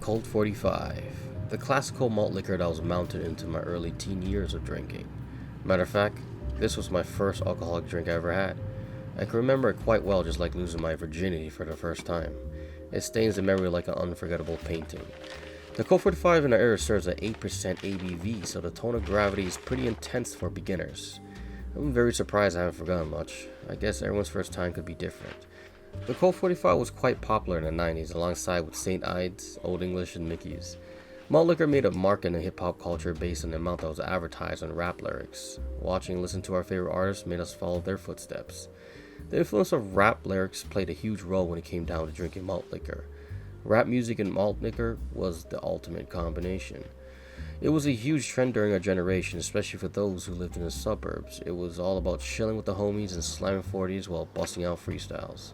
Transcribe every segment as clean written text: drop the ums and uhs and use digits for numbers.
Colt 45, the classical malt liquor that was mounted into my early teen years of drinking. Matter of fact, this was my first alcoholic drink I ever had. I can remember it quite well, just like losing my virginity for the first time. It stains the memory like an unforgettable painting. The Colt 45 in our era serves at 8% ABV, so the tone of gravity is pretty intense for beginners. I'm very surprised I haven't forgotten much. I guess everyone's first time could be different. The Colt 45 was quite popular in the 90s, alongside with St. Ides, Old English, and Mickey's. Malt liquor made a mark in the hip-hop culture based on the amount that was advertised on rap lyrics. Watching and listening to our favorite artists made us follow their footsteps. The influence of rap lyrics played a huge role when it came down to drinking malt liquor. Rap music and malt liquor was the ultimate combination. It was a huge trend during our generation, especially for those who lived in the suburbs. It was all about chilling with the homies and slamming 40s while busting out freestyles.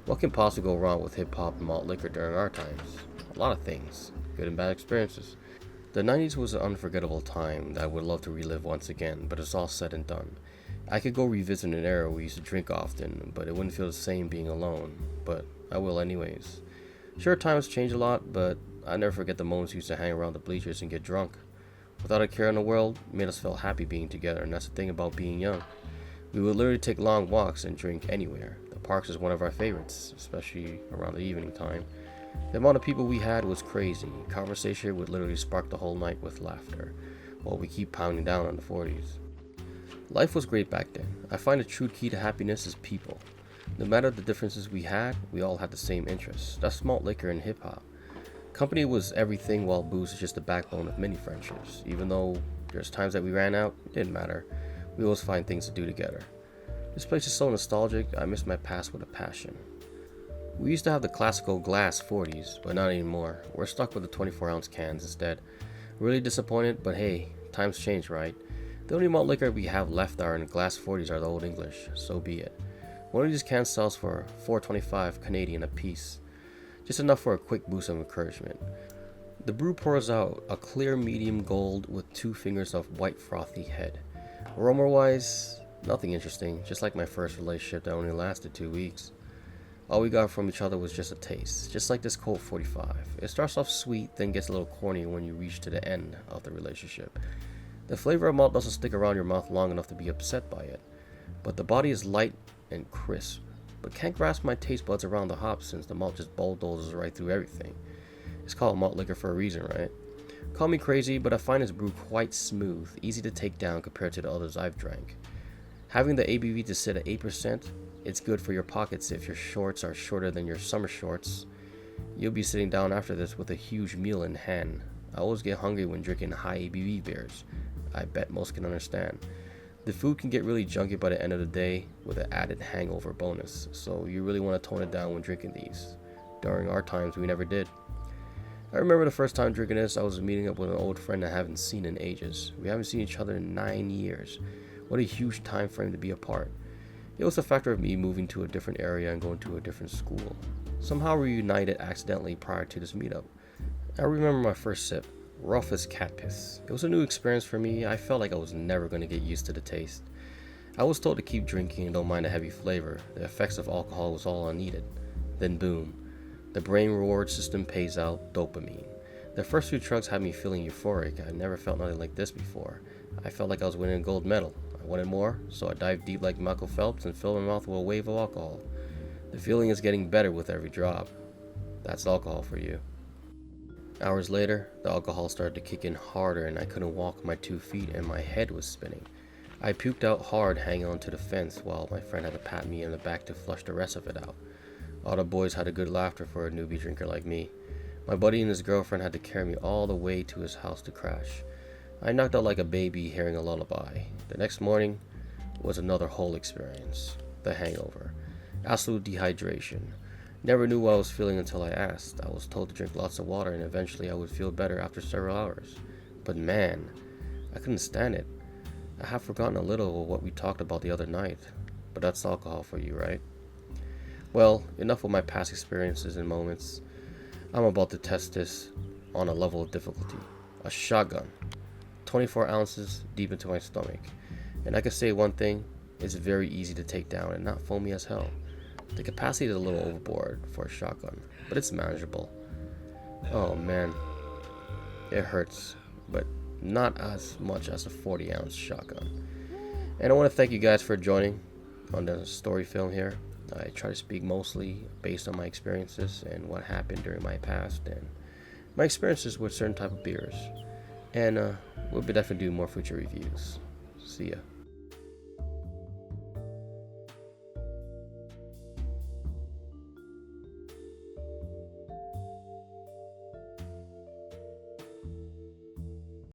What can possibly go wrong with hip-hop and malt liquor during our times? A lot of things, good and bad experiences. The 90s was an unforgettable time that I would love to relive once again, but it's all said and done. I could go revisit an era where we used to drink often, but it wouldn't feel the same being alone, but I will anyways. Sure, times change a lot, but I never forget the moments we used to hang around the bleachers and get drunk. Without a care in the world, it made us feel happy being together, and that's the thing about being young. We would literally take long walks and drink anywhere. The parks is one of our favorites, especially around the evening time. The amount of people we had was crazy. Conversation would literally spark the whole night with laughter, while we keep pounding down on the 40s. Life was great back then. I find the true key to happiness is people. No matter the differences we all had the same interests. That's malt liquor and hip-hop. Company was everything, while booze is just the backbone of many friendships. Even though there's times that we ran out, it didn't matter. We always find things to do together. This place is so nostalgic, I miss my past with a passion. We used to have the classical glass 40s, but not anymore. We're stuck with the 24-ounce cans instead. Really disappointed, but hey, times change, right? The only malt liquor we have left are in glass 40s are the Old English, so be it. One of these cans sells for $4.25 Canadian a piece, just enough for a quick boost of encouragement. The brew pours out a clear medium gold with 2 fingers of white frothy head. Aroma-wise, nothing interesting, just like my first relationship that only lasted 2 weeks. All we got from each other was just a taste, just like this Colt 45. It starts off sweet, then gets a little corny when you reach to the end of the relationship. The flavor of malt doesn't stick around your mouth long enough to be upset by it, but the body is light and crisp, but can't grasp my taste buds around the hops since the malt just bulldozes right through everything. It's called malt liquor for a reason, right? Call me crazy, but I find this brew quite smooth, easy to take down compared to the others I've drank. Having the ABV to sit at 8%, it's good for your pockets if your shorts are shorter than your summer shorts. You'll be sitting down after this with a huge meal in hand. I always get hungry when drinking high ABV beers. I bet most can understand. The food can get really junky by the end of the day with an added hangover bonus, so you really want to tone it down when drinking these. During our times, we never did. I remember the first time drinking this, I was meeting up with an old friend I haven't seen in ages. We haven't seen each other in 9 years. What a huge time frame to be apart. It was a factor of me moving to a different area and going to a different school. Somehow reunited accidentally prior to this meetup. I remember my first sip, rough as cat piss. It was a new experience for me. I felt like I was never going to get used to the taste. I was told to keep drinking and don't mind the heavy flavor. The effects of alcohol was all I needed. Then boom. The brain reward system pays out dopamine. The first few chugs had me feeling euphoric. I never felt nothing like this before. I felt like I was winning a gold medal. I wanted more, so I dived deep like Michael Phelps and filled my mouth with a wave of alcohol. The feeling is getting better with every drop. That's alcohol for you. Hours later, the alcohol started to kick in harder and I couldn't walk my 2 feet and my head was spinning. I puked out hard hanging onto the fence while my friend had to pat me in the back to flush the rest of it out. All the boys had a good laughter for a newbie drinker like me. My buddy and his girlfriend had to carry me all the way to his house to crash. I knocked out like a baby hearing a lullaby. The next morning was another whole experience. The hangover. Absolute dehydration. Never knew what I was feeling until I asked. I was told to drink lots of water and eventually I would feel better after several hours. But man, I couldn't stand it. I have forgotten a little of what we talked about the other night. But that's alcohol for you, right? Well, enough of my past experiences and moments. I'm about to test this on a level of difficulty. A shotgun. 24 ounces deep into my stomach. And I can say one thing, it's very easy to take down and not foamy as hell. The capacity is a little overboard for a shotgun, but it's manageable. Oh man, it hurts, but not as much as a 40-ounce shotgun. And I want to thank you guys for joining on the story film here. I try to speak mostly based on my experiences and what happened during my past and my experiences with certain type of beers. And we'll be definitely doing more future reviews. See ya.